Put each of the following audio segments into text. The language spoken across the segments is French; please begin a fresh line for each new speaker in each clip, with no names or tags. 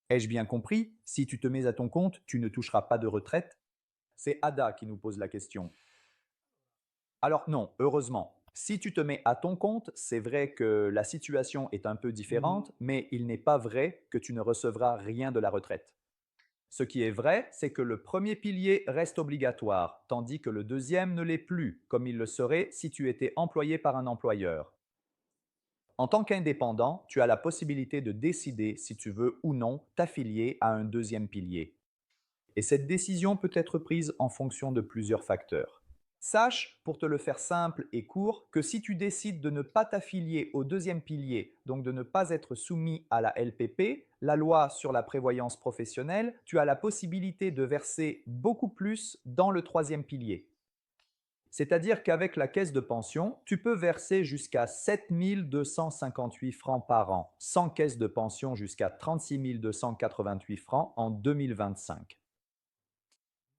Ai-je bien compris? Si tu te mets à ton compte, tu ne toucheras pas de retraite? C'est Ada qui nous pose la question. Alors non, heureusement. Si tu te mets à ton compte, c'est vrai que la situation est un peu différente, mais il n'est pas vrai que tu ne recevras rien de la retraite. Ce qui est vrai, c'est que le premier pilier reste obligatoire, tandis que le deuxième ne l'est plus, comme il le serait si tu étais employé par un employeur. En tant qu'indépendant, tu as la possibilité de décider si tu veux ou non t'affilier à un deuxième pilier. Et cette décision peut être prise en fonction de plusieurs facteurs. Sache, pour te le faire simple et court, que si tu décides de ne pas t'affilier au deuxième pilier, donc de ne pas être soumis à la LPP, la loi sur la prévoyance professionnelle, tu as la possibilité de verser beaucoup plus dans le troisième pilier. C'est-à-dire qu'avec la caisse de pension, tu peux verser jusqu'à 7 258 francs par an, sans caisse de pension jusqu'à 36 288 francs en 2025.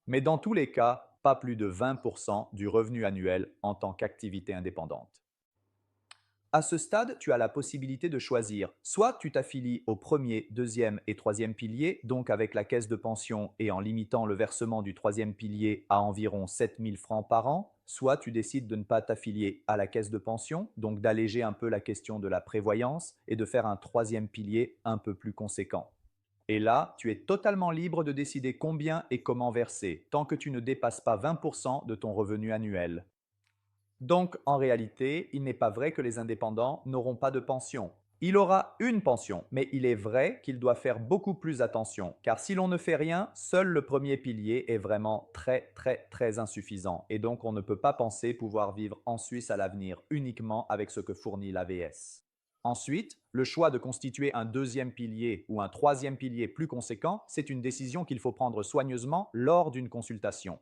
Mais dans tous les cas, pas plus de 20% du revenu annuel en tant qu'activité indépendante. À ce stade, tu as la possibilité de choisir. Soit tu t'affilies au premier, deuxième et troisième pilier, donc avec la caisse de pension et en limitant le versement du troisième pilier à environ 7 000 francs par an, soit tu décides de ne pas t'affilier à la caisse de pension, donc d'alléger un peu la question de la prévoyance et de faire un troisième pilier un peu plus conséquent. Et là, tu es totalement libre de décider combien et comment verser, tant que tu ne dépasses pas 20% de ton revenu annuel. Donc, en réalité, il n'est pas vrai que les indépendants n'auront pas de pension. Il aura une pension, mais il est vrai qu'il doit faire beaucoup plus attention, car si l'on ne fait rien, seul le premier pilier est vraiment très très très insuffisant, et donc on ne peut pas penser pouvoir vivre en Suisse à l'avenir uniquement avec ce que fournit l'AVS. Ensuite, le choix de constituer un deuxième pilier ou un troisième pilier plus conséquent, c'est une décision qu'il faut prendre soigneusement lors d'une consultation.